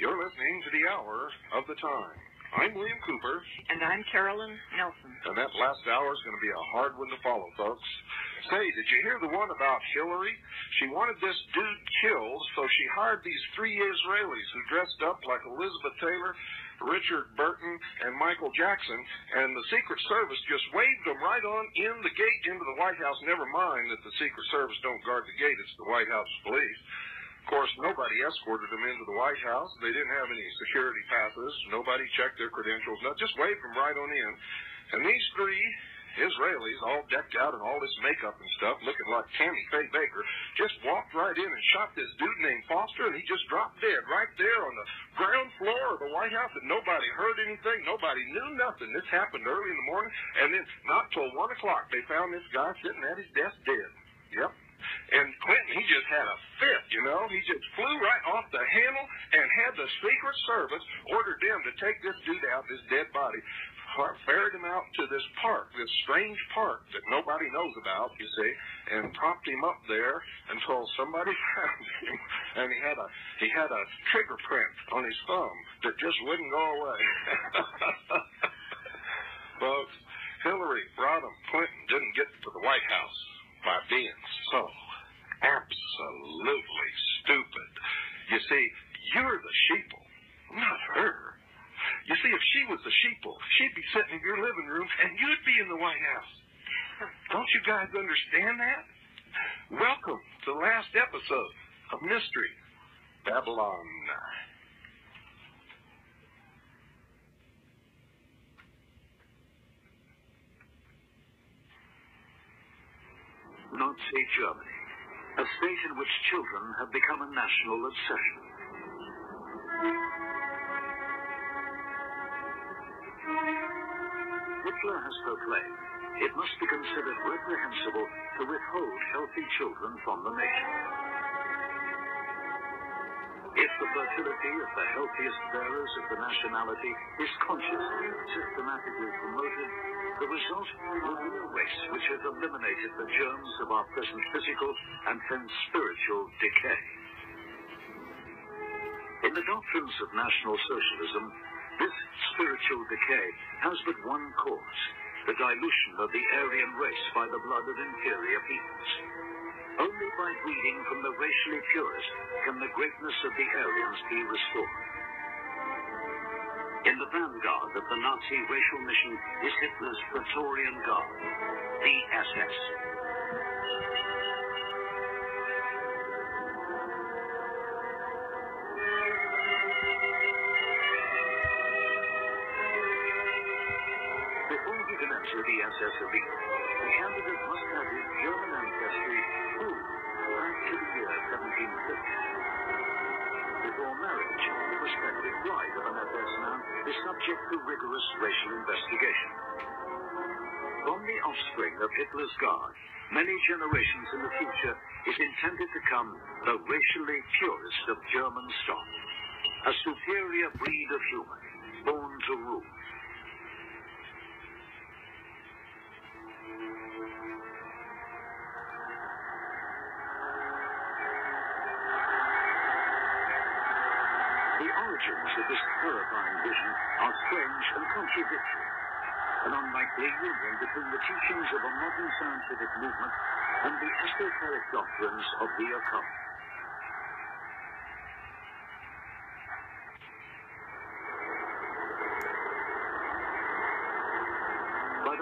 You're listening to the Hour of the Time. I'm William Cooper. And I'm Carolyn Nelson. And that last hour is going to be a hard one to follow, folks. Say, did you hear the one about Hillary? She wanted this dude killed, so she hired these 3 Israelis who dressed up like Elizabeth Taylor, Richard Burton, and Michael Jackson, and the Secret Service just waved them right on in the gate into the White House. Never mind that the Secret Service don't guard the gate. It's the White House police. Of course, nobody escorted them into the White House. They didn't have any security passes. Nobody checked their credentials. No, just waved them right on in. And these 3 Israelis, all decked out in all this makeup and stuff, looking like Tammy Faye Baker, just walked right in and shot this dude named Foster, and he just dropped dead right there on the ground floor of the White House, and nobody heard anything. Nobody knew nothing. This happened early in the morning, and then not till 1 o'clock they found this guy sitting at his desk dead. Yep. And Clinton, he just had a fit, you know. He just flew right off the handle and had the Secret Service ordered them to take this dude out, this dead body, ferried him out to this park, this strange park that nobody knows about, you see, and propped him up there until somebody found him. And he had a trigger print on his thumb that just wouldn't go away. Folks, Hillary Rodham Clinton didn't get to the White House by being so absolutely stupid. You see, you're the sheeple, not her. You see, if she was the sheeple, she'd be sitting in your living room and you'd be in the White House. Don't you guys understand that? Welcome to the last episode of Mystery Babylon. Nazi Germany, a state in which children have become a national obsession. Hitler has proclaimed it must be considered reprehensible to withhold healthy children from the nation. If the fertility of the healthiest bearers of the nationality is consciously and systematically promoted, the result will be a race which has eliminated the germs of our present physical and hence spiritual decay. In the doctrines of National Socialism, this spiritual decay has but one cause: the dilution of the Aryan race by the blood of inferior peoples. Only by breeding from the racially purest can the greatness of the Aryans be restored. In the vanguard of the Nazi racial mission is Hitler's Praetorian Guard, the SS. Before he can enter the SS elite, the candidate must have his German ancestry proved back to the year 1750. Before marriage, the prospective bride of an SS man is subject to rigorous racial investigation. From the offspring of Hitler's Guard, many generations in the future is intended to come the racially purest of German stock, a superior breed of human, born to rule. The origins of this terrifying vision are strange and contradictory, an unlikely union between the teachings of a modern scientific movement and the esoteric doctrines of the occult.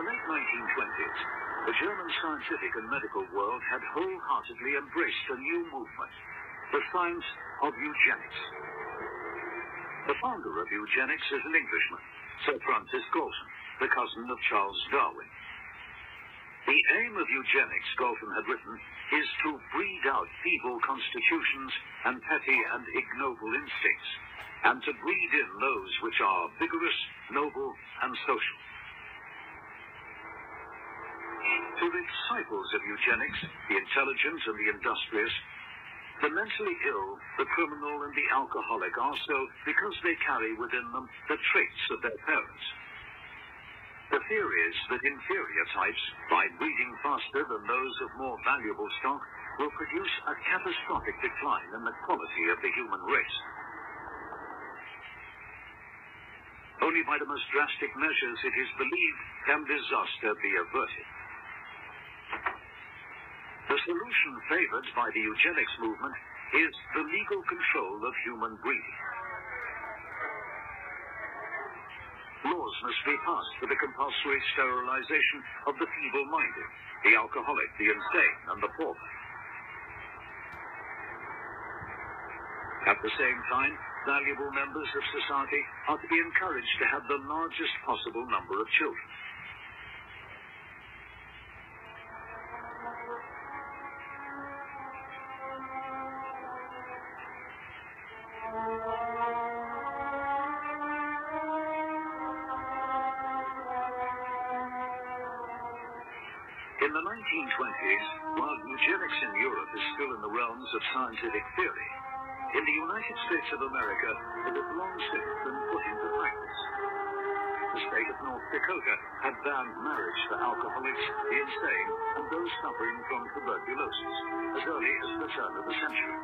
the late 1920s, the German scientific and medical world had wholeheartedly embraced a new movement, the science of eugenics. The founder of eugenics is an Englishman, Sir Francis Galton, the cousin of Charles Darwin. The aim of eugenics, Galton had written, is to breed out feeble constitutions and petty and ignoble instincts, and to breed in those which are vigorous, noble, and social. To the disciples of eugenics, the intelligent and the industrious, the mentally ill, the criminal, and the alcoholic are so because they carry within them the traits of their parents. The fear is that inferior types, by breeding faster than those of more valuable stock, will produce a catastrophic decline in the quality of the human race. Only by the most drastic measures, it is believed, can disaster be averted. The solution favored by the eugenics movement is the legal control of human breeding. Laws must be passed for the compulsory sterilization of the feeble-minded, the alcoholic, the insane, and the pauper. At the same time, valuable members of society are to be encouraged to have the largest possible number of children. In the 1920s, while eugenics in Europe is still in the realms of scientific theory, in the United States of America, it has long since been put into practice. The state of North Dakota had banned marriage for alcoholics, the insane, and those suffering from tuberculosis, as early as the turn of the century.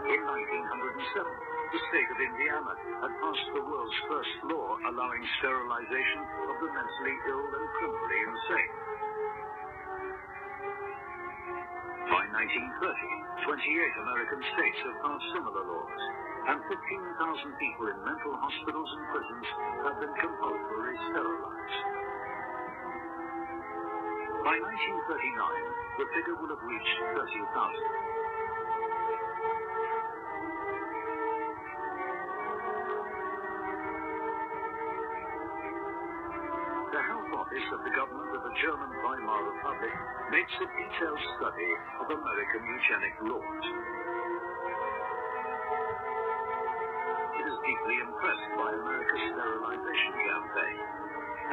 In 1907, the state of Indiana had passed the world's first law allowing sterilization of the mentally ill and criminally insane. By 1930, 28 American states have passed similar laws, and 15,000 people in mental hospitals and prisons have been compulsorily sterilized. By 1939, the figure will have reached 30,000. The Health Office of the government of the German Weimar Republic makes a detailed study of American eugenic laws. It is deeply impressed by America's sterilization campaign,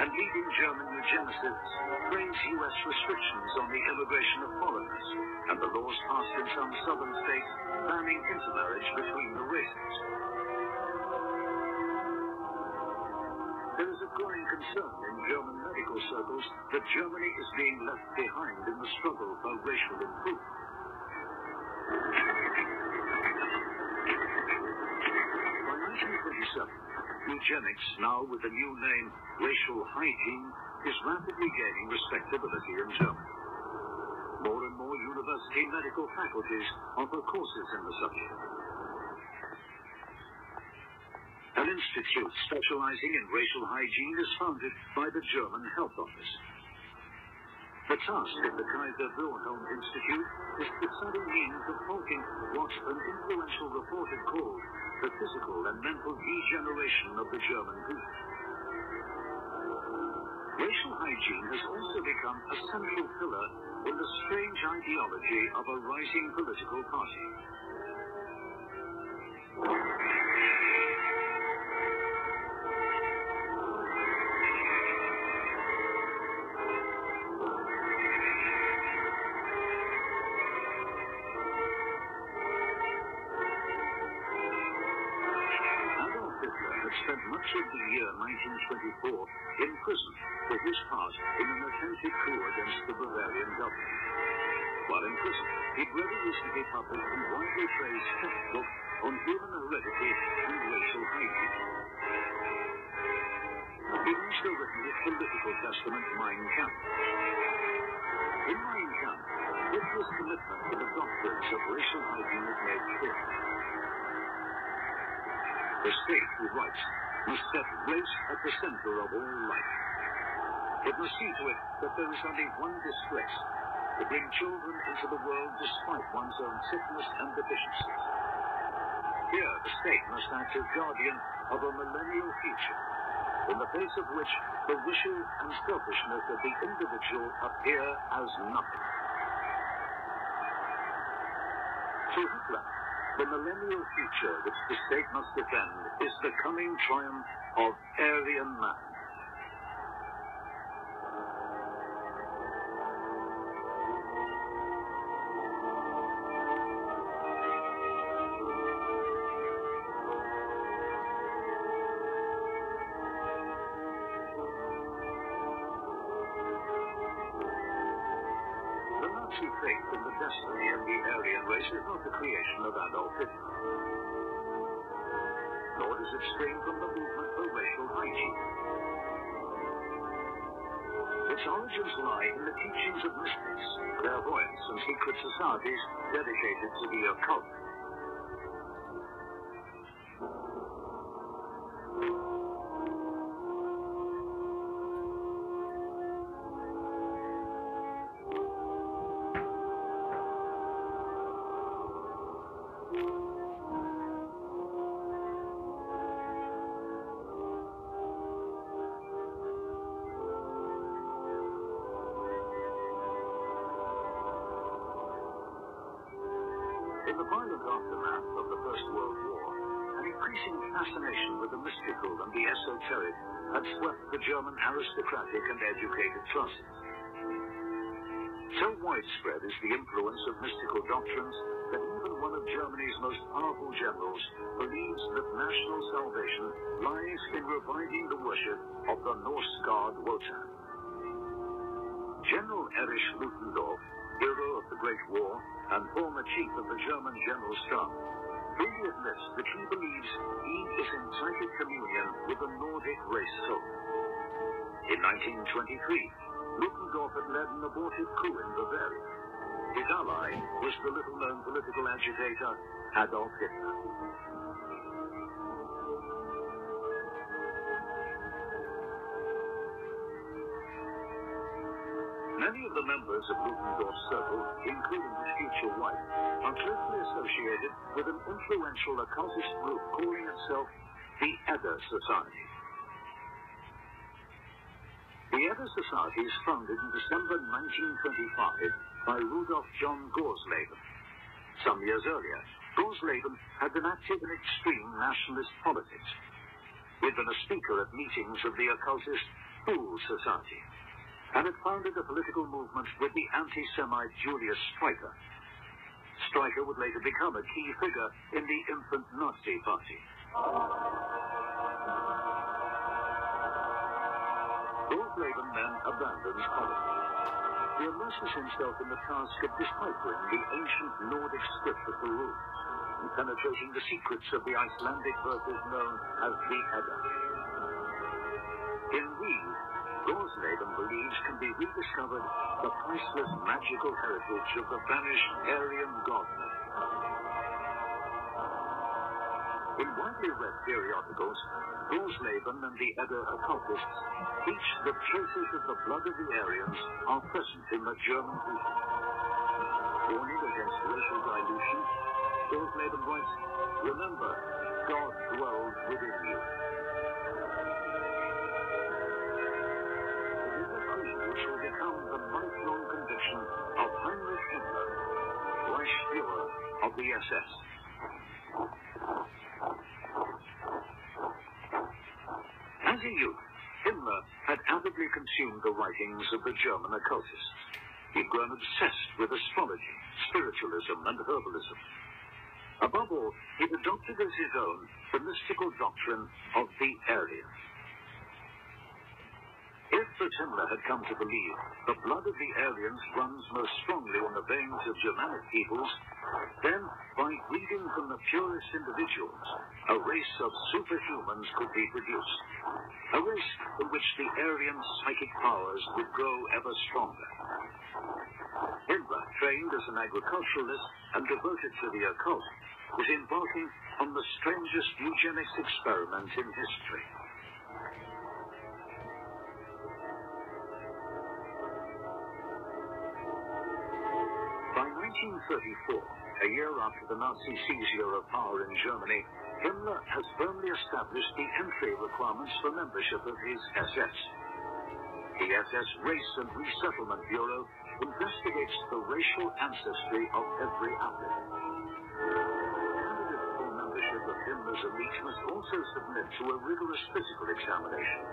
and leading German eugenicists praise U.S. restrictions on the immigration of foreigners and the laws passed in some southern states banning intermarriage between the races. There is a growing concern in German medical circles that Germany is being left behind in the struggle for racial improvement. By 1927, eugenics, now with the new name racial hygiene, is rapidly gaining respectability in Germany. More and more university medical faculties offer courses in the subject. An institute specializing in racial hygiene is founded by the German Health Office. The task of the Kaiser Wilhelm Institute is to study means of halting what an influential report had called the physical and mental degeneration of the German people. Racial hygiene has also become a central pillar in the strange ideology of a rising political party. Spent much of the year 1924 in prison for his part in an attempted coup against the Bavarian government. While in prison, he'd read a recently published and widely praised textbook on human heredity and racial hygiene. He'd also written his political testament, Mein Kampf. In Mein Kampf, Hitler's commitment to the doctrines of racial hygiene is made clear. The state, he writes, must set race at the center of all life. It must see to it that there is only one distress: to bring children into the world despite one's own sickness and deficiencies. Here, the state must act as guardian of a millennial future, in the face of which the wishes and selfishness of the individual appear as nothing. To Hitler, the millennial future which the state must defend is the coming triumph of Aryan man. Faith in the destiny of the Aryan race is not the creation of Adolf Hitler, nor does it spring from the movement for racial hygiene. Its origins lie in the teachings of mystics, clairvoyants, and secret societies dedicated to the occult. In the violent aftermath of the First World War, an increasing fascination with the mystical and the esoteric had swept the German aristocratic and educated classes. So widespread is the influence of mystical doctrines that even one of Germany's most powerful generals believes that national salvation lies in reviving the worship of the Norse god Wotan. General Erich Ludendorff, hero of the Great War and former chief of the German General Staff, freely admits that he believes he is in psychic communion with the Nordic race soul. In 1923, Ludendorff had led an abortive coup in Bavaria. His ally was the little-known political agitator Adolf Hitler. Many of the members of Ludendorff's circle, including his future wife, are closely associated with an influential occultist group calling itself the Edda Society. The Edda Society is founded in December 1925 by Rudolf John Gorsleben. Some years earlier, Gorsleben had been active in extreme nationalist politics. He had been a speaker at meetings of the occultist TRUE Society, and had founded a political movement with the anti-Semite Julius Streicher. Streicher would later become a key figure in the infant Nazi Party. Gorsleben then abandons politics. He immerses himself in the task of deciphering the ancient Nordic script of the runes and penetrating the secrets of the Icelandic verses known as the Edda. In these, Gorsleben believes can be rediscovered the priceless magical heritage of the vanished Aryan god myth. In widely read periodicals, Gorsleben and the Edda occultists teach that traces of the blood of the Aryans are present in the German people. Warning against racial dilution, Gorsleben writes, "Remember, God dwells within you." Which will become the lifelong conviction of Heinrich Himmler, Reichsführer of the SS. As a youth, Himmler had avidly consumed the writings of the German occultists. He'd grown obsessed with astrology, spiritualism, and herbalism. Above all, he'd adopted as his own the mystical doctrine of the Aryans. If, as Himmler had come to believe, the blood of the Aryans runs most strongly in the veins of Germanic peoples, then, by breeding from the purest individuals, a race of superhumans could be produced. A race in which the Aryan psychic powers would grow ever stronger. Himmler, trained as an agriculturalist and devoted to the occult, was embarking on the strangest eugenics experiment in history. 1934, a year after the Nazi seizure of power in Germany, Himmler has firmly established the entry requirements for membership of his SS. The SS Race and Resettlement Bureau investigates the racial ancestry of every applicant. Candidates for membership of Himmler's elite must also submit to a rigorous physical examination.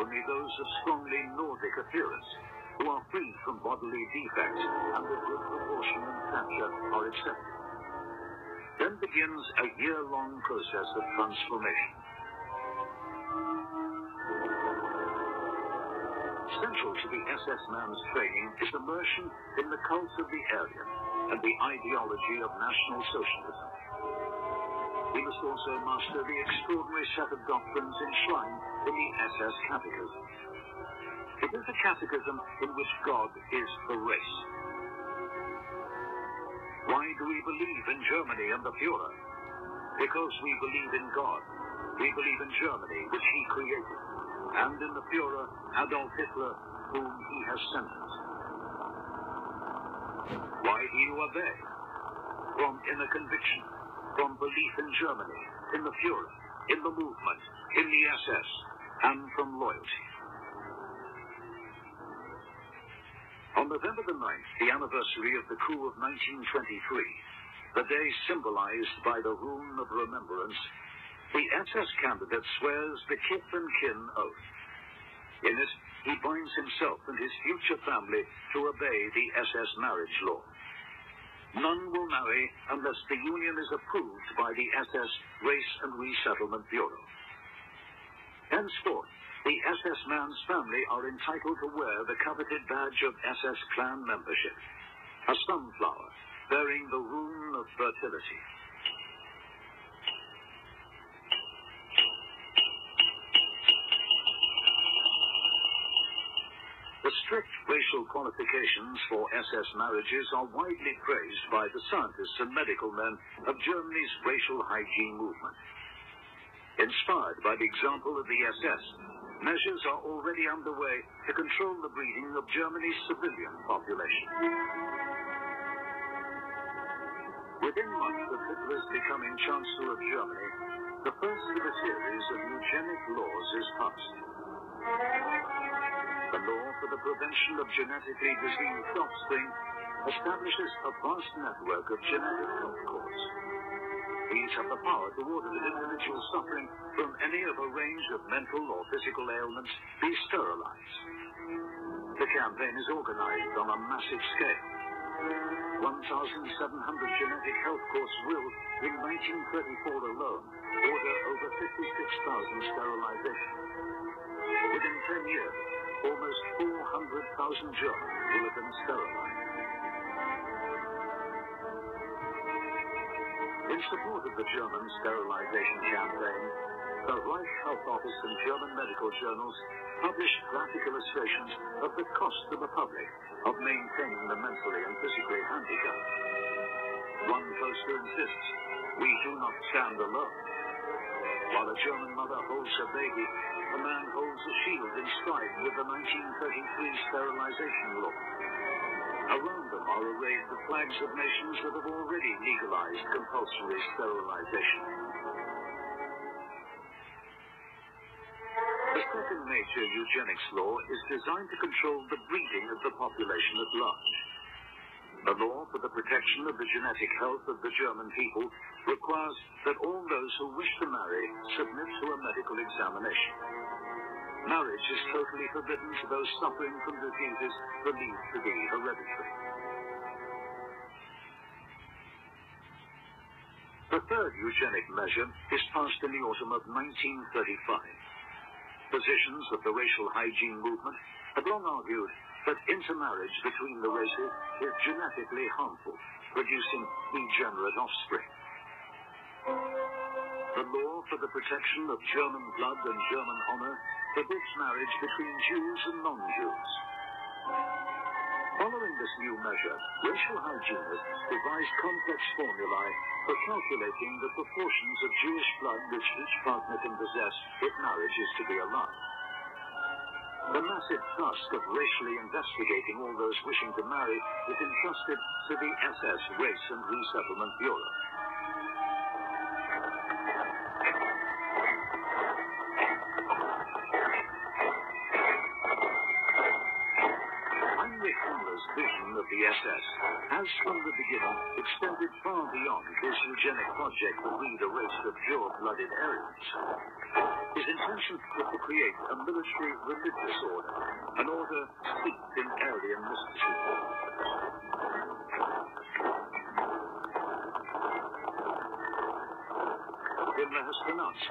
Only those of strongly Nordic appearance, who are free from bodily defects and of good proportion and stature, are accepted. Then begins a year-long process of transformation. Central to the SS man's training is immersion in the cult of the Aryan and the ideology of National Socialism. He must also master the extraordinary set of doctrines enshrined in the SS Catechism. It is a catechism in which God is the race. Why do we believe in Germany and the Führer? Because we believe in God. We believe in Germany, which he created, and in the Führer, Adolf Hitler, whom he has sentenced. Why do you obey? From inner conviction, from belief in Germany, in the Führer, in the movement, in the SS, and from loyalty. On November the 9th, the anniversary of the coup of 1923, the day symbolized by the rune of remembrance, the SS candidate swears the kith and kin oath. In it, he binds himself and his future family to obey the SS marriage law. None will marry unless the union is approved by the SS Race and Resettlement Bureau. Henceforth, the SS man's family are entitled to wear the coveted badge of SS clan membership, a sunflower bearing the rune of fertility. The strict racial qualifications for SS marriages are widely praised by the scientists and medical men of Germany's racial hygiene movement. Inspired by the example of the SS, measures are already underway to control the breeding of Germany's civilian population. Within months of Hitler's becoming Chancellor of Germany, the first of a series of eugenic laws is passed. The law for the prevention of genetically diseased offspring establishes a vast network of genetic health courts. These have the power to order that individuals suffering from any of a range of mental or physical ailments be sterilized. The campaign is organized on a massive scale. 1,700 genetic health courts will, in 1934 alone, order over 56,000 sterilizations. Within 10 years, almost 400,000 Germans will have been sterilized. In support of the German sterilization campaign, the Reich Health Office and German medical journals published graphic illustrations of the cost to the public of maintaining the mentally and physically handicapped. One poster insists, "We do not stand alone." While a German mother holds her baby, a man holds a shield inscribed with the 1933 sterilization law. Around them are arrayed the flags of nations that have already legalized compulsory sterilization. The second major eugenics law is designed to control the breeding of the population at large. The law for the protection of the genetic health of the German people requires that all those who wish to marry submit to a medical examination. Marriage is totally forbidden to those suffering from diseases believed to be hereditary. The third eugenic measure is passed in the autumn of 1935. Physicians of the racial hygiene movement have long argued that intermarriage between the races is genetically harmful, producing degenerate offspring. The law for the protection of German blood and German honor forbids marriage between Jews and non-Jews. Following this new measure, racial hygienists devised complex formulae for calculating the proportions of Jewish blood which each partner can possess if marriage is to be allowed. The massive task of racially investigating all those wishing to marry is entrusted to the SS Race and Resettlement Bureau. Vision of the SS has from the beginning extended far beyond his eugenic project to breed a race of pure-blooded Aryans. His intention was to create a military religious order, an order steeped in Aryan mysticism. Himmler has pronounced,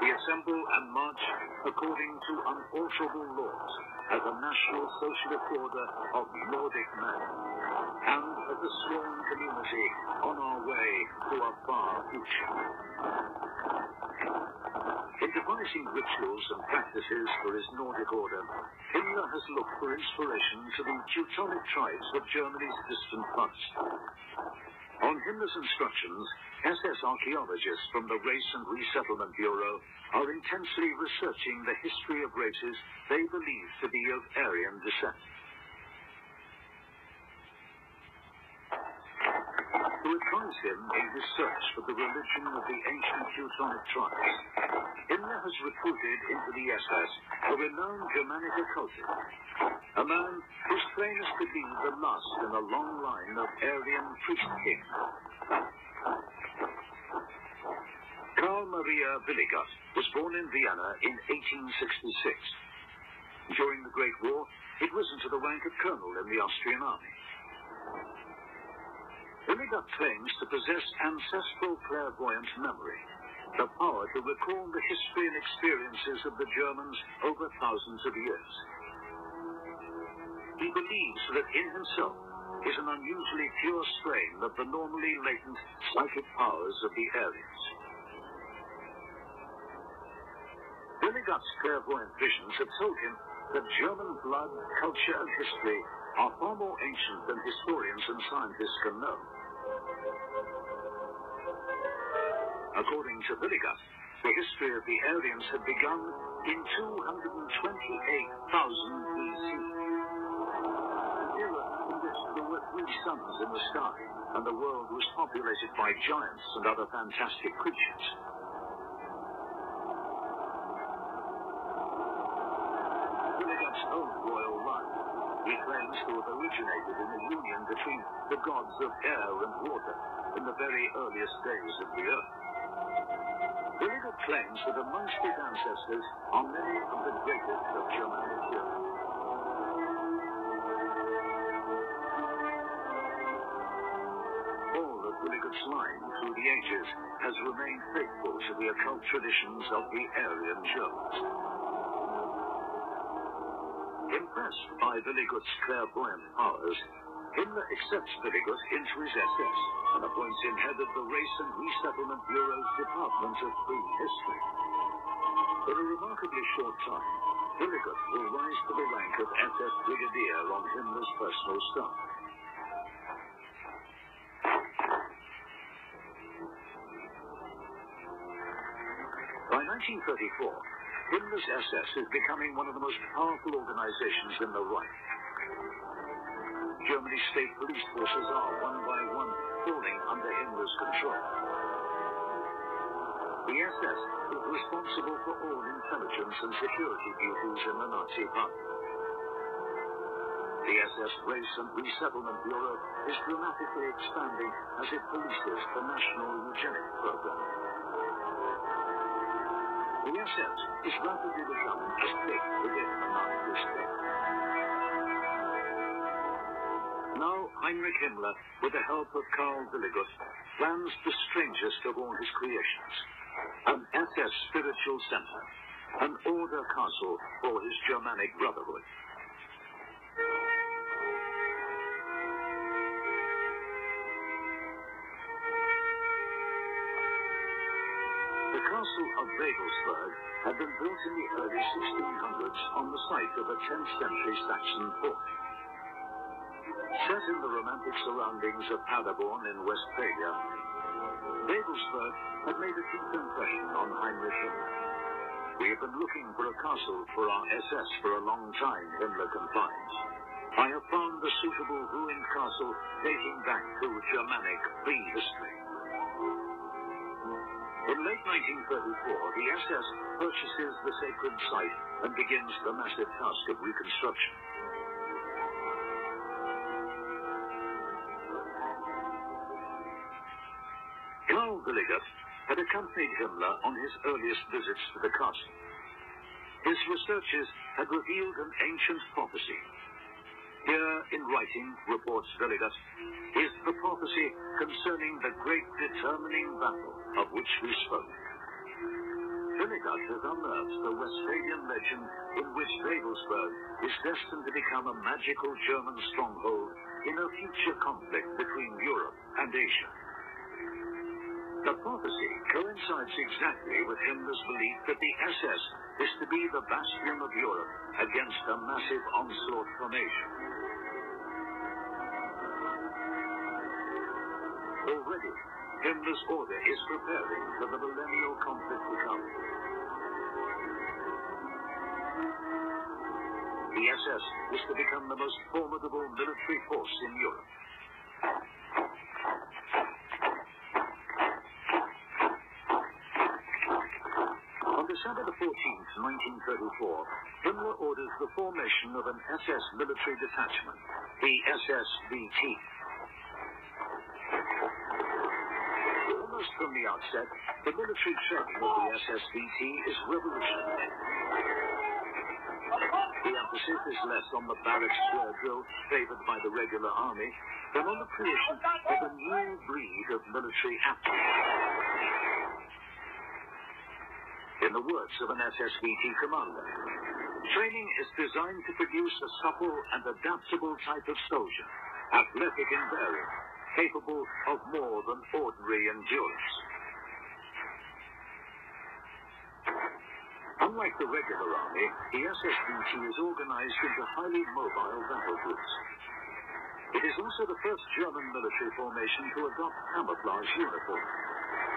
we assemble and march according to unalterable laws as a national socialist order of Nordic men, and as a sworn community on our way to a far future. In devising rituals and practices for his Nordic order, Himmler has looked for inspiration to the Teutonic tribes of Germany's distant past. On Himmler's instructions, SS archaeologists from the Race and Resettlement Bureau are intensely researching the history of races they believe to be of Aryan descent. To advise him in his search for the religion of the ancient Teutonic tribes, Himmler has recruited into the SS a renowned Germanic occultist, a man whose claim is to be the last in a long line of Aryan priest kings. Karl Maria Willigott was born in Vienna in 1866. During the Great War, he'd risen to the rank of colonel in the Austrian army. Willigott claims to possess ancestral clairvoyant memory, the power to recall the history and experiences of the Germans over thousands of years. He believes that in himself is an unusually pure strain of the normally latent psychic powers of the Aryans. Willigott's clairvoyant visions have told him that German blood, culture, and history are far more ancient than historians and scientists can know. According to Willigott, the history of the Aryans had begun in 228,000 BC. An era in which there were 3 suns in the sky, and the world was populated by giants and other fantastic creatures. Willigott's own royal line, he claims to have originated in a union between the gods of air and water in the very earliest days of the earth. Willigott claims that amongst his ancestors are many of the greatest of Germanic heroes. All of Willigott's line through the ages has remained faithful to the occult traditions of the Aryan Germans. Impressed by Willigott's clairvoyant powers, Himmler accepts Willigott into his SS and appoints him head of the Race and Resettlement Bureau's Department of Prehistory. In a remarkably short time, Willigott will rise to the rank of SS Brigadier on Himmler's personal staff. By 1934, Himmler's SS is becoming one of the most powerful organizations in the Reich. Germany's state police forces are, one by one, falling under Himmler's control. The SS is responsible for all intelligence and security duties in the Nazi Party. The SS Race and Resettlement Bureau is dramatically expanding as it polices the national eugenic program. The SS is rapidly becoming as big within the Nazi state. Now, Heinrich Himmler, with the help of Karl Willigott, plans the strangest of all his creations, an SS spiritual center, an order castle for his Germanic brotherhood. The castle of Regelsburg had been built in the early 1600s on the site of a 10th century Saxon fort. Set in the romantic surroundings of Paderborn in Westphalia, Regelsburg had made a deep impression on Heinrich Himmler. We have been looking for a castle for our SS for a long time, Himmler confides. I have found a suitable ruined castle dating back to Germanic prehistory. In late 1934, the SS purchases the sacred site and begins the massive task of reconstruction. Karl Willigert had accompanied Himmler on his earliest visits to the castle. His researches had revealed an ancient prophecy. Here in writing, reports Willigert, is the prophecy concerning the great determining battle of which we spoke. Willigert has unearthed the Westphalian legend in which Babelsberg is destined to become a magical German stronghold in a future conflict between Europe and Asia. The prophecy coincides exactly with Himmler's belief that the SS is to be the bastion of Europe against a massive onslaught from Asia. Already, Himmler's order is preparing for the millennial conflict to come. The SS is to become the most formidable military force in Europe. On December the 14th, 1934, Himmler orders the formation of an SS military detachment, the SSVT. Almost from the outset, the military training of the SSVT is revolutionary. The emphasis is less on the barracks square drill favored by the regular army than on the creation of a new breed of military aptitude. In the words of an SSVT commander, training is designed to produce a supple and adaptable type of soldier, athletic in bearing, capable of more than ordinary endurance. Unlike the regular army, the SSVT is organized into highly mobile battle groups. It is also the first German military formation to adopt camouflage uniform,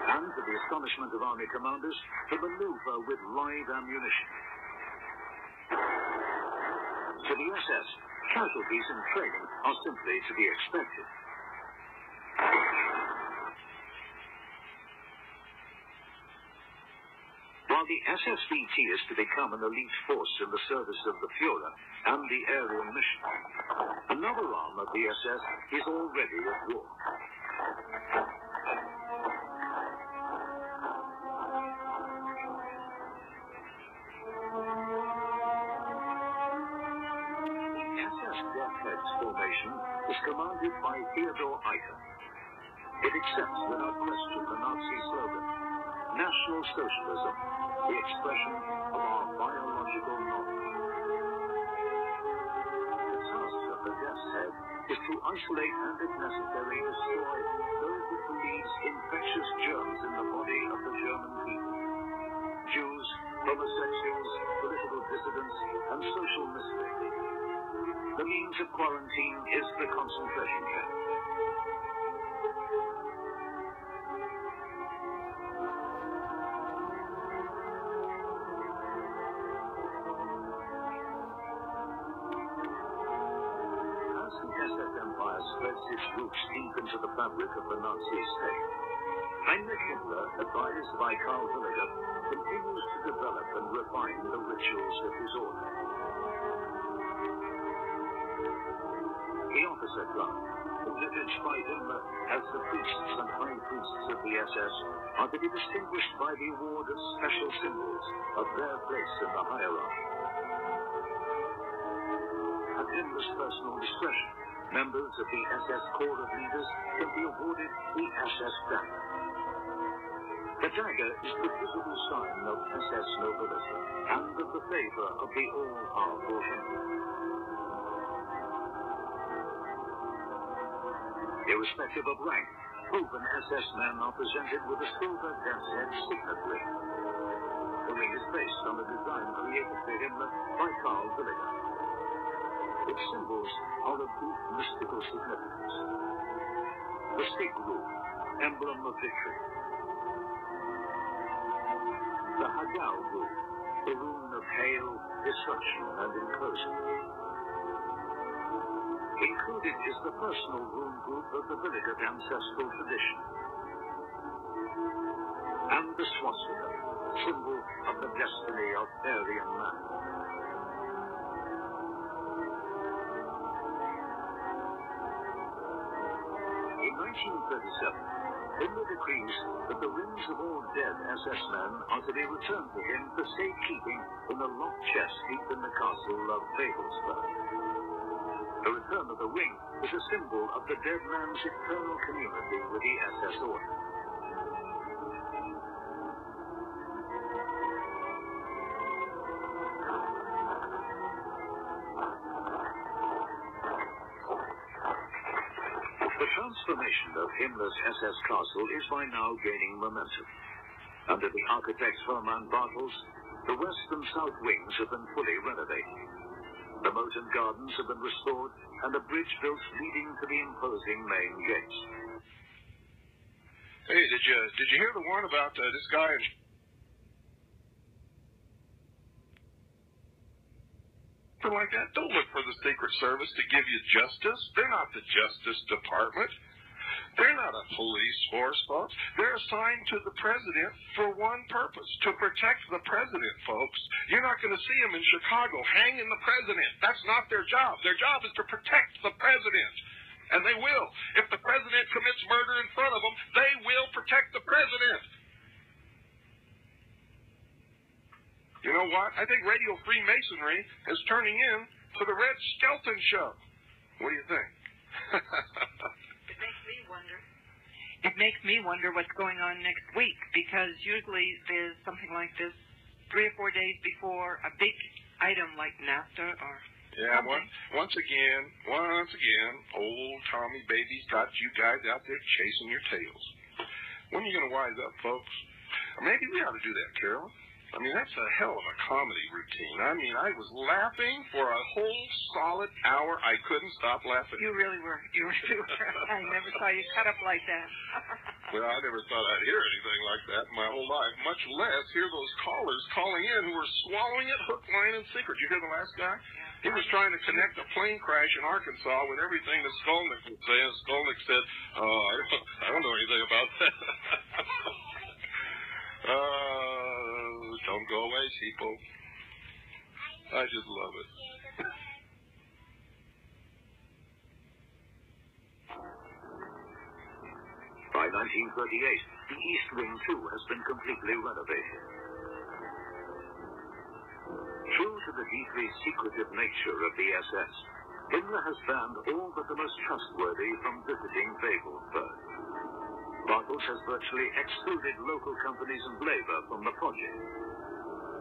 and, to the astonishment of army commanders, to maneuver with live ammunition. To the SS, casualties in training are simply to be expected. While the SSVT is to become an elite force in the service of the Führer and the Aryan mission, another arm of the SS is already at war. Formation is commanded by Theodor Eicher. It accepts without question the Nazi slogan, National Socialism, the expression of our biological knowledge. The task of the death's head is to isolate and, if necessary, destroy those it believes infectious germs in the body of the German people. Jews, homosexuals, political dissidents, and social misfits. The means of quarantine is the concentration camp. As the SS Empire spreads its roots deep into the fabric of the Nazi state, Heinrich Himmler, advised by Karl Willigert, continues to develop and refine the rituals of his order. The officer club, envisaged by Himmler as the priests and high priests of the SS, are to be distinguished by the award of special symbols of their place in the hierarchy. At Himmler's personal discretion, members of the SS Corps of Leaders can be awarded the SS Dagger. The dagger is the visible sign of SS nobility and of the favor of the all-powerful Himmler. Irrespective of rank, proven SS men are presented with a silver death's head signet ring. The ring is based on a design created for Himmler by Karl Willigert. Its symbols are of deep mystical significance. The Stieg-Ruf, emblem of victory. The Hagau-Ruf, the rune of hail, destruction, and enclosure. Included is the personal rune group of the Villigut ancestral tradition, and the swastika, symbol of the destiny of Aryan man. In 1937, Himmler decrees that the rings of all dead SS men are to be returned to him for safekeeping in the locked chest deep in the castle of Babelsberg. The return of the ring is a symbol of the dead man's eternal community with the SS order. The transformation of Himmler's SS castle is by now gaining momentum. Under the architect Hermann Bartels, the west and south wings have been fully renovated. The moat and gardens have been restored, and a bridge built leading to the imposing main gates. Hey, did you hear the one about this guy in something like that? Don't look for the Secret Service to give you justice. They're not the Justice Department. They're not a police force, folks. They're assigned to the president for one purpose, to protect the president, folks. You're not going to see them in Chicago hanging the president. That's not their job. Their job is to protect the president. And they will. If the president commits murder in front of them, they will protect the president. You know what? I think Radio Freemasonry is turning in to the Red Skelton Show. What do you think? It makes me wonder what's going on next week, because usually there's something like this 3 or 4 days before a big item like NAFTA or yeah, something. once again, old Tommy Baby's got you guys out there chasing your tails. When are you going to wise up, folks? Or maybe we ought to do that, Carolyn. I mean, that's a hell of a comedy routine. I mean, I was laughing for a whole solid hour. I couldn't stop laughing. You really were. I never saw you cut up like that. Well, I never thought I'd hear anything like that in my whole life, much less hear those callers calling in who were swallowing it hook, line, and sinker. Did you hear the last guy? He was trying to connect a plane crash in Arkansas with everything that Skolnick was saying. Skolnick said, I don't know anything about that. Don't go away, sheeple. I just love it. By 1938, the East Wing, too, has been completely renovated. True to the deeply secretive nature of the SS, Himmler has banned all but the most trustworthy from visiting Babelsberg. Bartels has virtually excluded local companies and labor from the project.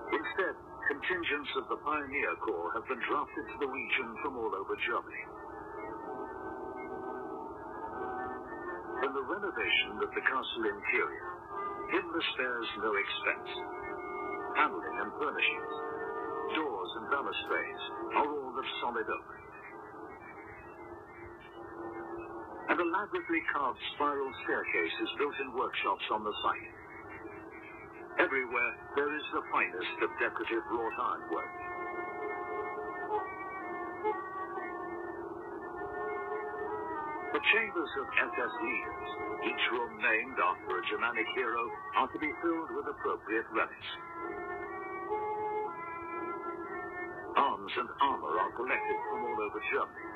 Instead, contingents of the Pioneer Corps have been drafted to the region from all over Germany. In the renovation of the castle interior, Himmler spares no expense. Paneling and furnishings, doors and balustrades are all of solid oak. An elaborately carved spiral staircase is built in workshops on the site. Everywhere, there is the finest of decorative wrought ironwork. The chambers of SS leaders, each room named after a Germanic hero, are to be filled with appropriate relics. Arms and armor are collected from all over Germany.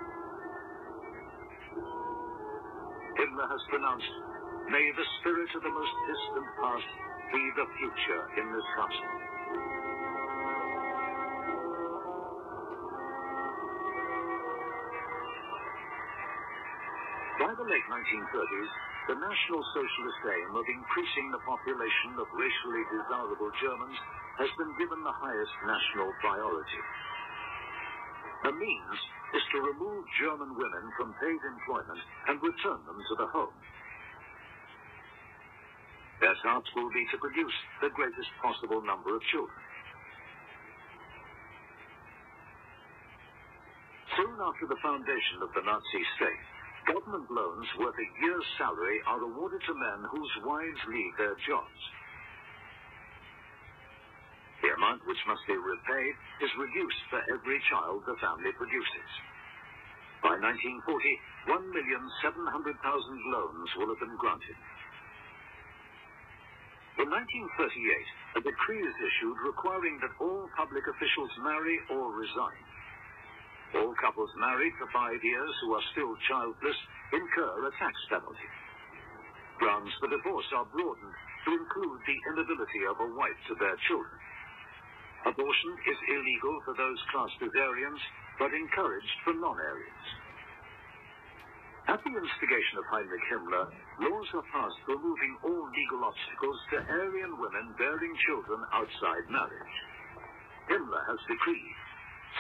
Himmler has pronounced, "May the spirit of the most distant past be the future in this castle." By the late 1930s, the National Socialist aim of increasing the population of racially desirable Germans has been given the highest national priority. The means is to remove German women from paid employment and return them to the home. Their task will be to produce the greatest possible number of children. Soon after the foundation of the Nazi state, government loans worth a year's salary are awarded to men whose wives leave their jobs. The amount which must be repaid is reduced for every child the family produces. By 1940, 1,700,000 loans will have been granted. In 1938, a decree is issued requiring that all public officials marry or resign. All couples married for 5 years who are still childless incur a tax penalty. Grounds for divorce are broadened to include the inability of a wife to bear children. Abortion is illegal for those classed as Aryans, but encouraged for non-Aryans. At the instigation of Heinrich Himmler, laws are passed removing all legal obstacles to Aryan women bearing children outside marriage. Himmler has decreed,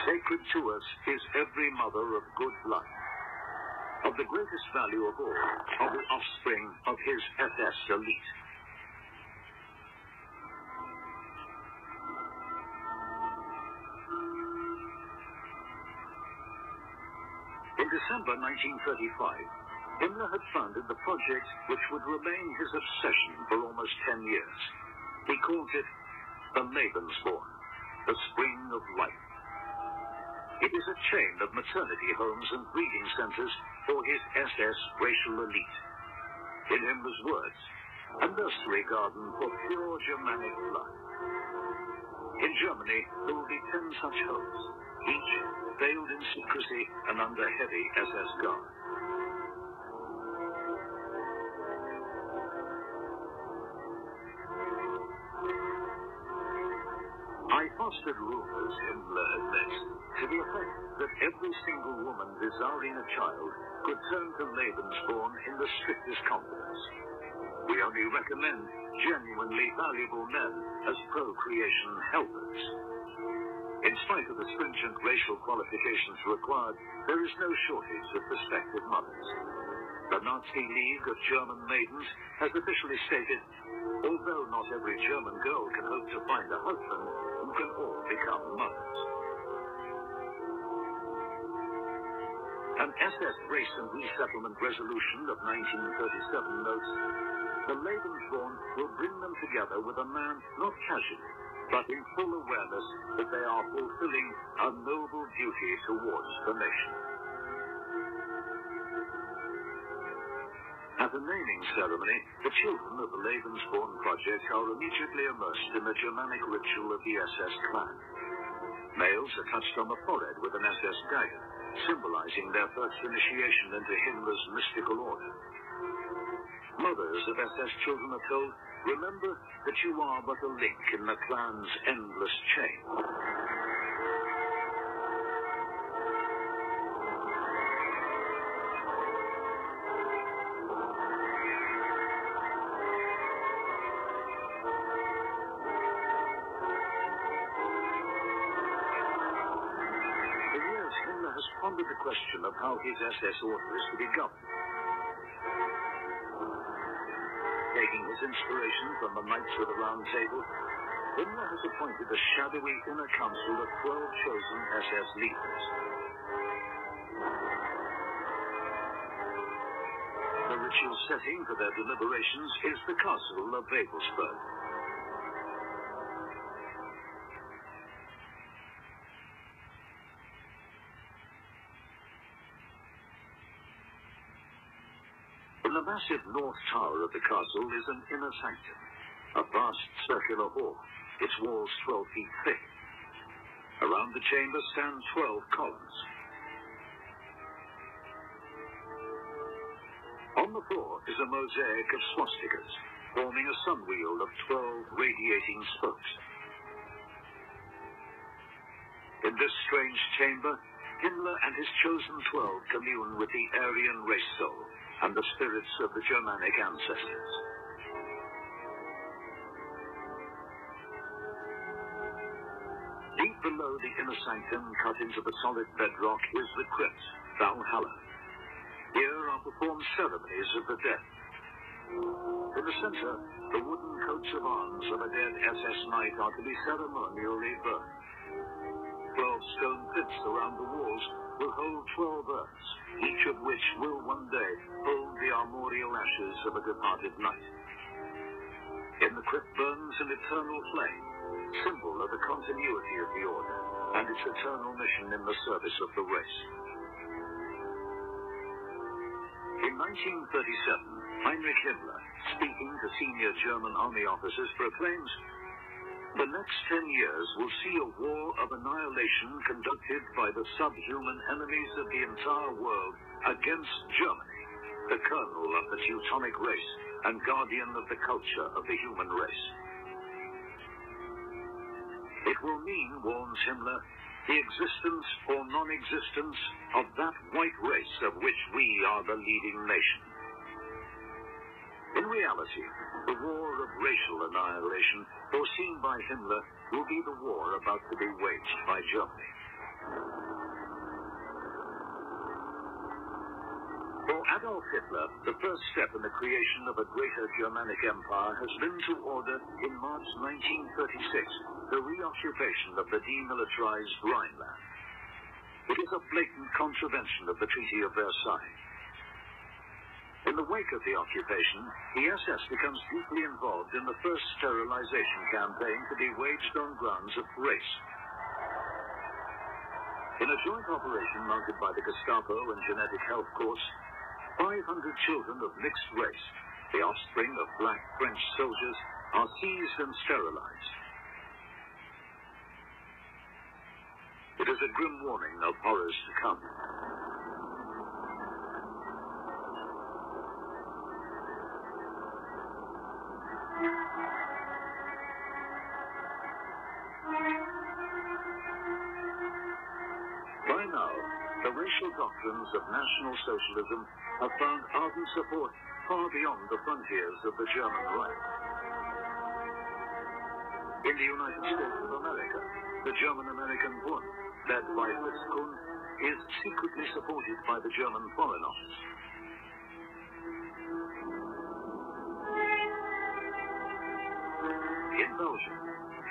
"Sacred to us is every mother of good blood. Of the greatest value of all are the offspring of his SS elite." In December 1935, Himmler had founded the project which would remain his obsession for almost 10 years. He called it the Lebensborn, the spring of life. It is a chain of maternity homes and breeding centers for his SS racial elite. In Himmler's words, a nursery garden for pure Germanic blood. In Germany, there will be 10 such homes, each veiled in secrecy and under heavy SS guard. I fostered rumors, Himmler admits, to the effect that every single woman desiring a child could turn to Lebensborn in the strictest confidence. We only recommend genuinely valuable men as procreation helpers. In spite of the stringent racial qualifications required, there is no shortage of prospective mothers. The Nazi League of German Maidens has officially stated, although not every German girl can hope to find a husband, you can all become mothers. An SS Race and Resettlement Resolution of 1937 notes, the Lebensborn will bring them together with a man not casually, but in full awareness that they are fulfilling a noble duty towards the nation. At the naming ceremony, the children of the Lebensborn project are immediately immersed in the Germanic ritual of the SS clan. Males are touched on the forehead with an SS dagger, symbolizing their first initiation into Himmler's mystical order. Mothers of SS children are told, remember that you are but a link in the clan's endless chain. For years, Himmler has pondered the question of how his SS order is to be governed. Taking his inspiration from the Knights of the Round Table, Himmler has appointed a shadowy inner council of 12 chosen SS leaders. The ritual setting for their deliberations is the castle of Babelsberg. In the massive north tower of the castle is an inner sanctum, a vast circular hall, its walls 12 feet thick. Around the chamber stand 12 columns. On the floor is a mosaic of swastikas, forming a sunwheel of 12 radiating spokes. In this strange chamber, Himmler and his chosen 12 commune with the Aryan race soul and the spirits of the Germanic ancestors. Deep below the inner sanctum, cut into the solid bedrock, is the crypt, Valhalla. Here are performed ceremonies of the dead. In the center, the wooden coats of arms of a dead SS knight are to be ceremonially burned. 12 stone pits around the walls will hold 12 urns, each of which will one day hold the armorial ashes of a departed knight. In the crypt burns an eternal flame, symbol of the continuity of the order and its eternal mission in the service of the race. In 1937, Heinrich Himmler, speaking to senior German army officers, proclaims, "The next 10 years will see a war of annihilation conducted by the subhuman enemies of the entire world against Germany, the kernel of the Teutonic race and guardian of the culture of the human race. It will mean," warns Himmler, "the existence or non-existence of that white race of which we are the leading nation." In reality, the war of racial annihilation, foreseen by Himmler, will be the war about to be waged by Germany. For Adolf Hitler, the first step in the creation of a greater Germanic empire has been to order, in March 1936, the reoccupation of the demilitarized Rhineland. It is a blatant contravention of the Treaty of Versailles. In the wake of the occupation, the SS becomes deeply involved in the first sterilization campaign to be waged on grounds of race. In a joint operation mounted by the Gestapo and Genetic Health Course, 500 children of mixed race, the offspring of black French soldiers, are seized and sterilized. It is a grim warning of horrors to come. By now, the racial doctrines of National Socialism have found ardent support far beyond the frontiers of the German Reich. In the United States of America, the German-American Bund, led by Fritz Kuhn, is secretly supported by the German Foreign Office. In Belgium,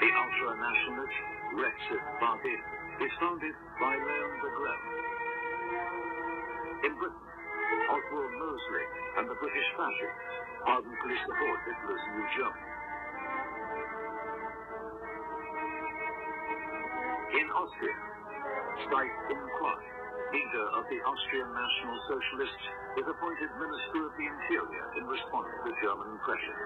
the ultra-nationalist Brexit Party is founded by Leon de Grelle. In Britain, Oswald Mosley and the British fascists ardently support Hitler's New Germany. In Austria, Steit Inquart, leader of the Austrian National Socialists, is appointed Minister of the Interior in response to German pressure.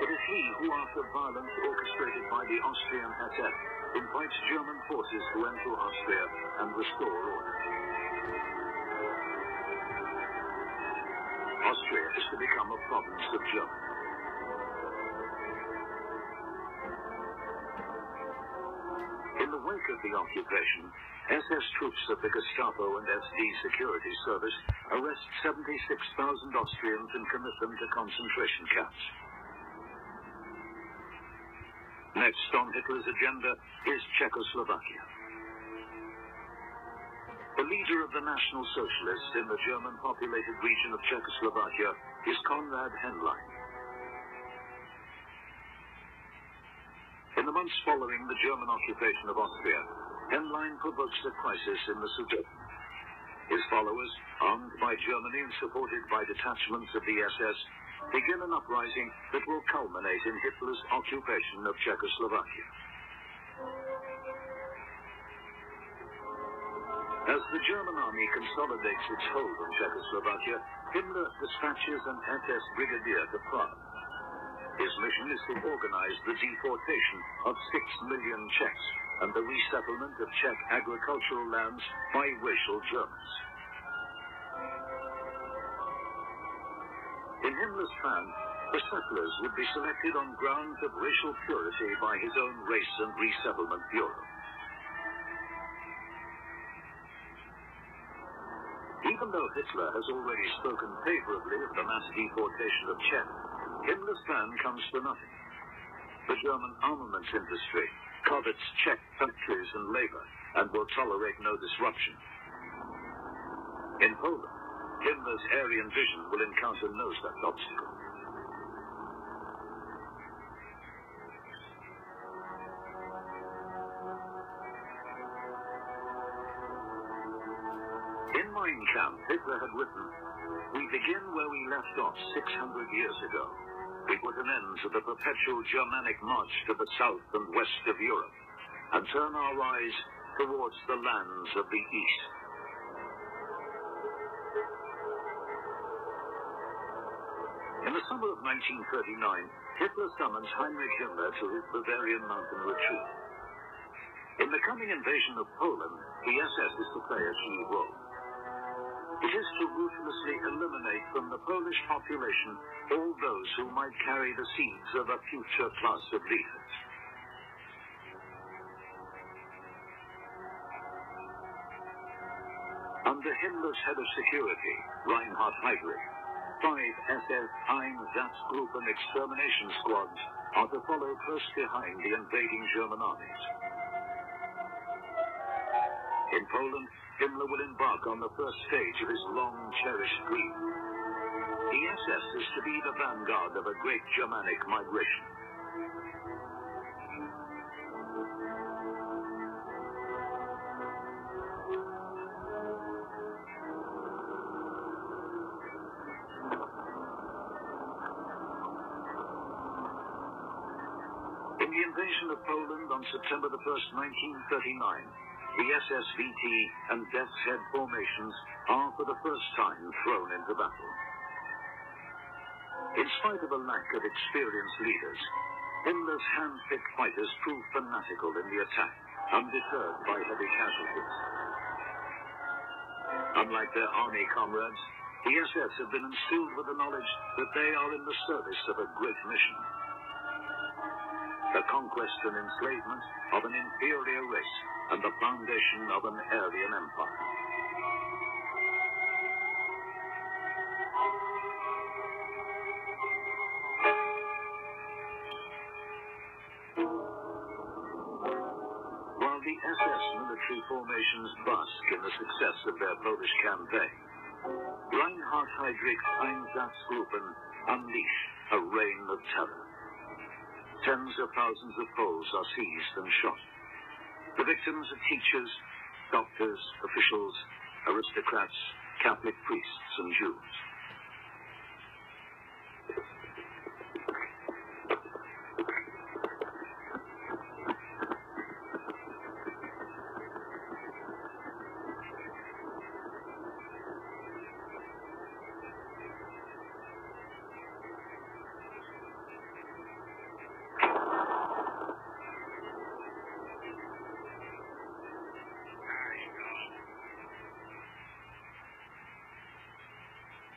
It is he who, after violence orchestrated by the Austrian SS, invites German forces to enter Austria and restore order. Austria is to become a province of Germany. In the wake of the occupation, SS troops of the Gestapo and SD security service arrest 76,000 Austrians and commit them to concentration camps. Next on Hitler's agenda is Czechoslovakia. The leader of the National Socialists in the German-populated region of Czechoslovakia is Konrad Henlein. In the months following the German occupation of Austria, Henlein provokes a crisis in the Sudeten. His followers, armed by Germany and supported by detachments of the SS, begin an uprising that will culminate in Hitler's occupation of Czechoslovakia. As the German army consolidates its hold on Czechoslovakia, Himmler dispatches an SS brigadier to Prague. His mission is to organize the deportation of 6 million Czechs and the resettlement of Czech agricultural lands by racial Germans. In Himmler's plan, the settlers would be selected on grounds of racial purity by his own Race and Resettlement Bureau. Even though Hitler has already spoken favorably of the mass deportation of Czechs, Himmler's plan comes to nothing. The German armaments industry covets Czech factories and labor and will tolerate no disruption. In Poland, Himmler's Aryan vision will encounter no such obstacle. In Mein Kampf, Hitler had written, "We begin where we left off 600 years ago. we put an end to the perpetual Germanic march to the south and west of Europe and turn our eyes towards the lands of the east. In the summer of 1939, Hitler summons Heinrich Himmler to his Bavarian mountain retreat. In the coming invasion of Poland, the SS is to play a key role. It is to ruthlessly eliminate from the Polish population all those who might carry the seeds of a future class of leaders. Under Himmler's head of security, Reinhard Heydrich, 5 SS Einsatzgruppen extermination squads are to follow close behind the invading German armies. In Poland, Himmler will embark on the first stage of his long-cherished dream. The SS is to be the vanguard of a great Germanic migration. In the invasion of Poland on September the 1st, 1939, the SS VT and Death's Head formations are for the first time thrown into battle. In spite of a lack of experienced leaders, Himmler's hand-picked fighters proved fanatical in the attack, undeterred by heavy casualties. Unlike their army comrades, the SS have been instilled with the knowledge that they are in the service of a great mission. The conquest and enslavement of an inferior race and the foundation of an Aryan empire. While the SS military formations bask in the success of their Polish campaign, Reinhard Heydrich's Einsatzgruppen unleash a reign of terror. Tens of thousands of Poles are seized and shot. The victims are teachers, doctors, officials, aristocrats, Catholic priests, and Jews.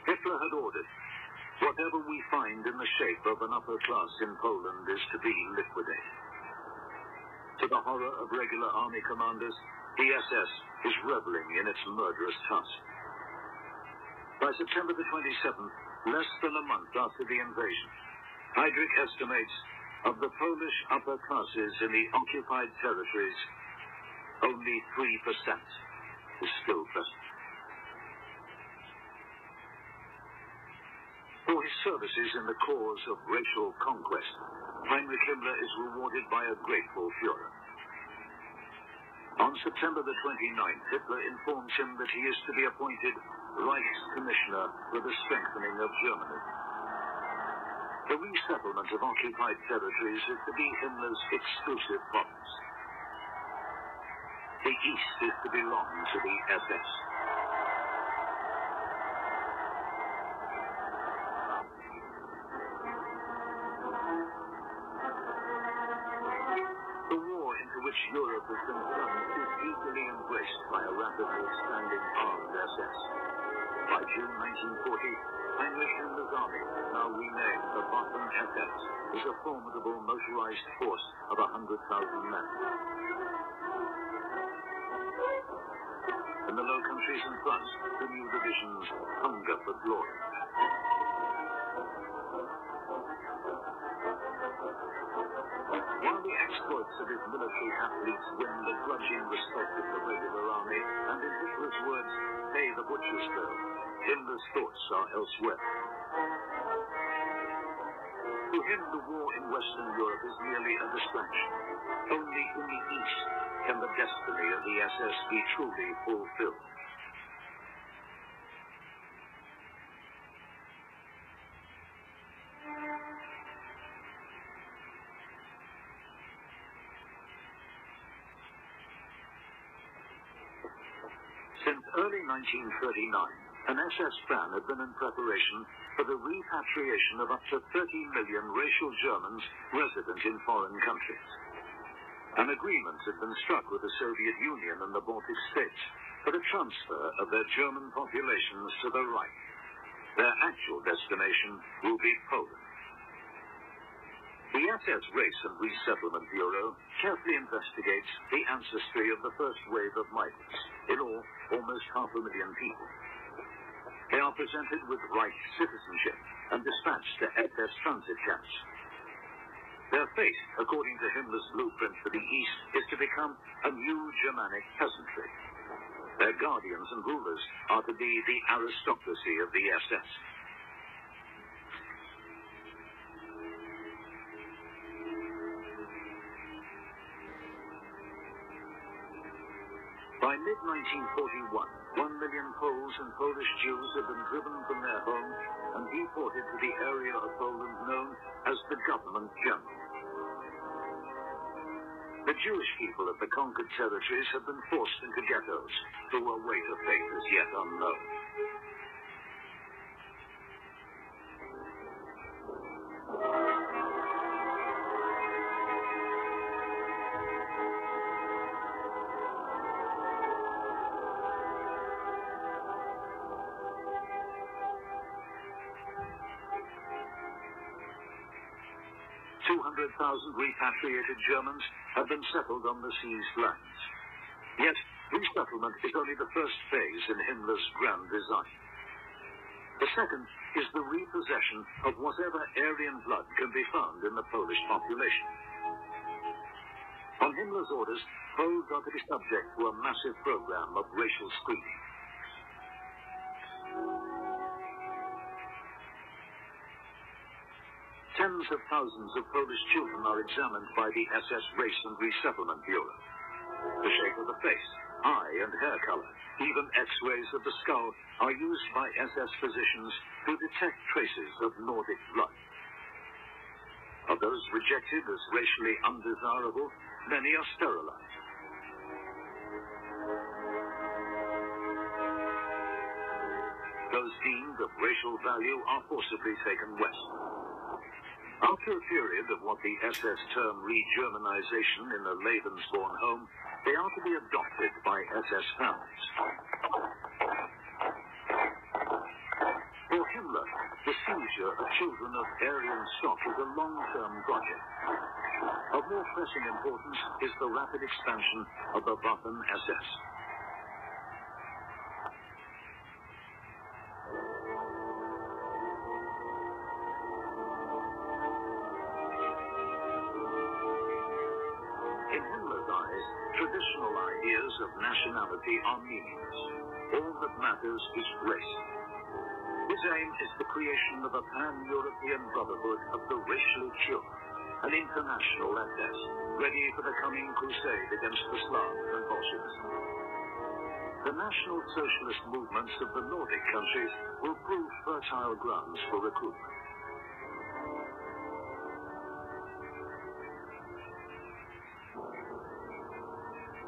Hitler had ordered, whatever we find in the shape of an upper class in Poland is to be liquidated. To the horror of regular army commanders, the SS is reveling in its murderous task. By September the 27th, less than a month after the invasion, Heydrich estimates of the Polish upper classes in the occupied territories, only 3% is still present. For his services in the cause of racial conquest, Heinrich Himmler is rewarded by a grateful Führer. On September the 29th, Hitler informs him that he is to be appointed Reich's Commissioner for the strengthening of Germany. The resettlement of occupied territories is to be Himmler's exclusive province. The East is to belong to the SS. Europe has been plunged is eagerly embraced by a rapidly expanding armed SS. By June 1940, Heinrich Himmler's army, now renamed the Waffen SS, is a formidable motorized force of 100,000 men. In the Low Countries and front, the new divisions hunger for glory. While the exploits of his military athletes win the grudging respect of the regular army, and in Hitler's words, pay the butcher's bill, Himmler's thoughts are elsewhere. To him, the war in Western Europe is merely a distraction. Only in the East can the destiny of the SS be truly fulfilled. early 1939, an SS plan had been in preparation for the repatriation of up to 30 million racial Germans resident in foreign countries. An agreement had been struck with the Soviet Union and the Baltic states for the transfer of their German populations to the Reich. Their actual destination will be Poland. The SS Race and Resettlement Bureau carefully investigates the ancestry of the first wave of migrants, in all, almost 500,000 people. They are presented with Reich citizenship and dispatched to SS transit camps. Their fate, according to Himmler's blueprint for the East, is to become a new Germanic peasantry. Their guardians and rulers are to be the aristocracy of the SS. By mid-1941, 1 million Poles and Polish Jews had been driven from their homes and deported to the area of Poland known as the Government General. The Jewish people of the conquered territories had been forced into ghettos, through a weight of fate as yet unknown. Repatriated Germans have been settled on the seized lands. Yet, resettlement is only the first phase in Himmler's grand design. The second is the repossession of whatever Aryan blood can be found in the Polish population. On Himmler's orders, Poles are to be subject to a massive program of racial screening. Tens of thousands of Polish children are examined by the SS Race and Resettlement Bureau. The shape of the face, eye and hair color, even X-rays of the skull are used by SS physicians to detect traces of Nordic blood. Of those rejected as racially undesirable, many are sterilized. Those deemed of racial value are forcibly taken west. After a period of what the SS term re-Germanization in a Lebensborn home, they are to be adopted by SS families. For Himmler, the seizure of children of Aryan stock is a long-term project. Of more pressing importance is the rapid expansion of the Waffen-SS. Traditional ideas of nationality are meaningless. All that matters is race. His aim is the creation of a pan-European brotherhood of the racially pure, an international SS, ready for the coming crusade against the Slavs and Bolshevism. The National Socialist movements of the Nordic countries will prove fertile grounds for recruitment.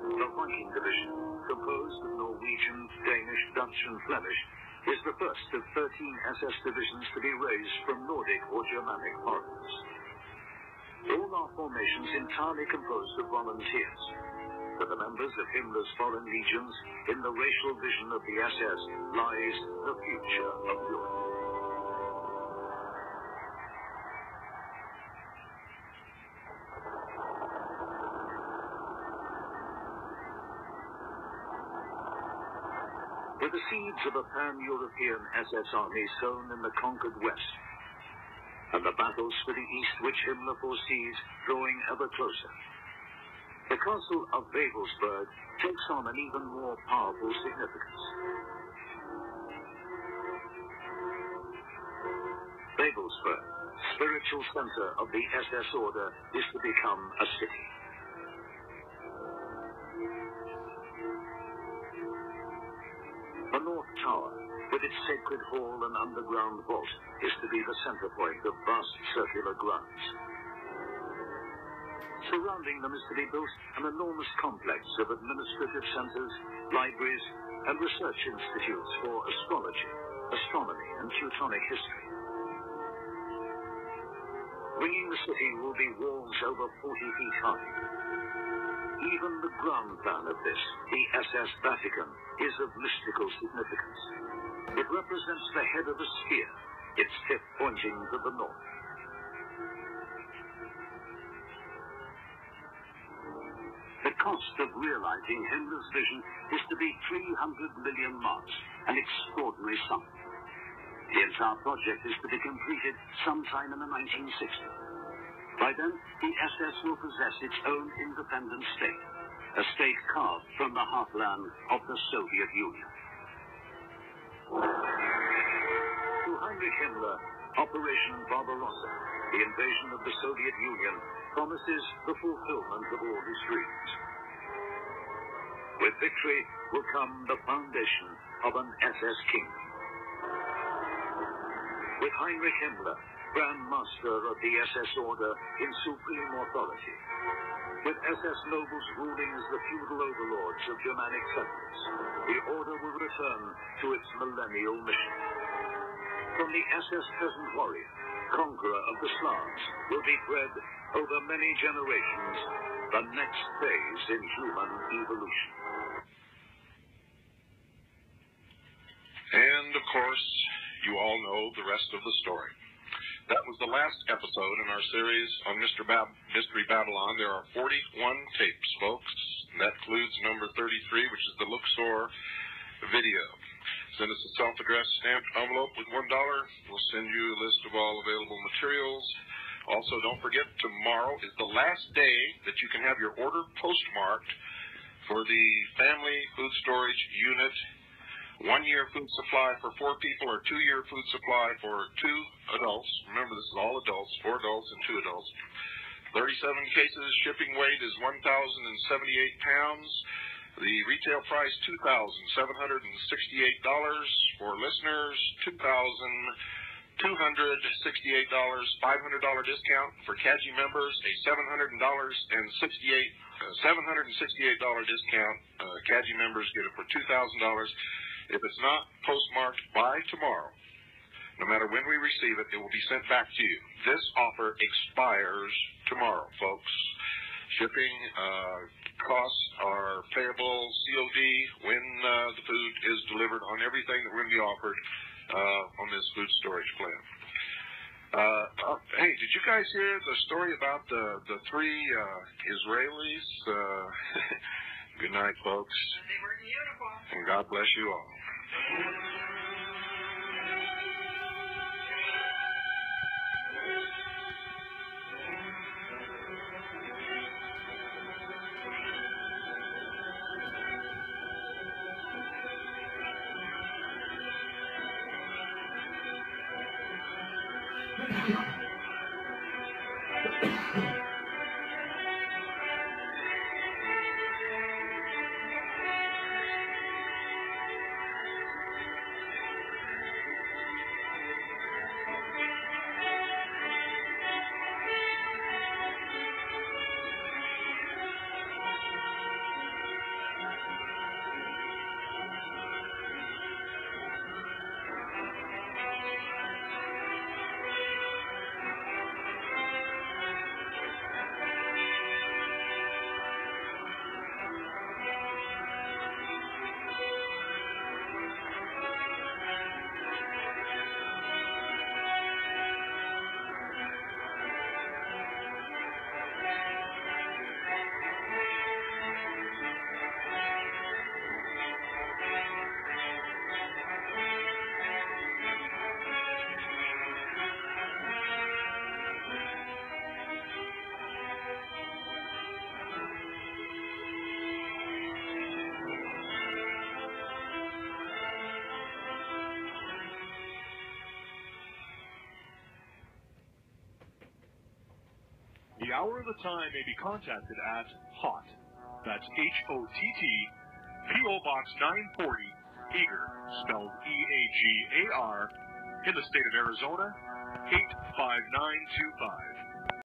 The Viking Division, composed of Norwegian, Danish, Dutch and Flemish, is the first of 13 SS divisions to be raised from Nordic or Germanic foreigners. All are formations entirely composed of volunteers. For the members of Himmler's foreign legions, in the racial vision of the SS lies the future of Europe. With the seeds of a pan-European SS army sown in the conquered West, and the battles for the East which Himmler foresees drawing ever closer, the Castle of Wewelsburg takes on an even more powerful significance. Wewelsburg, spiritual center of the SS order, is to become a city. The North Tower, with its sacred hall and underground vault, is to be the center point of vast circular grounds. Surrounding them is to be built an enormous complex of administrative centers, libraries, and research institutes for astrology, astronomy, and Teutonic history. Ringing the city will be walls over 40 feet high. Even the ground plan of this, the SS Vatican, is of mystical significance. It represents the head of a sphere, its tip pointing to the north. The cost of realizing Himmler's vision is to be 300 million marks, an extraordinary sum. The entire project is to be completed sometime in the 1960s. By then, the SS will possess its own independent state, a state carved from the heartland of the Soviet Union. To Heinrich Himmler, Operation Barbarossa, the invasion of the Soviet Union, promises the fulfillment of all his dreams. With victory will come the foundation of an SS kingdom. With Heinrich Himmler, Grand Master of the SS Order in supreme authority. With SS nobles ruling as the feudal overlords of Germanic settlers, the Order will return to its millennial mission. From the SS peasant warrior, conqueror of the Slavs, will be bred over many generations the next phase in human evolution. And, of course, you all know the rest of the story. That was the last episode in our series on Mystery Babylon. There are 41 tapes, folks. And that includes number 33, which is the Luxor video. Send us a self-addressed stamped envelope with $1. We'll send you a list of all available materials. Also, don't forget, tomorrow is the last day that you can have your order postmarked for the Family Food Storage Unit. 1-year food supply for 4 people or 2-year food supply for 2 adults. Remember, this is all adults, 4 adults and 2 adults. 37 cases. Shipping weight is 1,078 pounds. The retail price, $2,768. For listeners, $2,268. $500 discount. For CAGI members, a $768 discount. CAGI members get it for $2,000. If it's not postmarked by tomorrow, no matter when we receive it, it will be sent back to you. This offer expires tomorrow, folks. Shipping costs are payable COD when the food is delivered on everything that we're going to be offered on this food storage plan. Hey, did you guys hear the story about the 3 Israelis? Good night, folks. They were in uniform. And God bless you all. The hour of the time may be contacted at HOTT, that's H-O-T-T, P.O. Box 940, Eagar, spelled E-A-G-A-R, in the state of Arizona, 85925.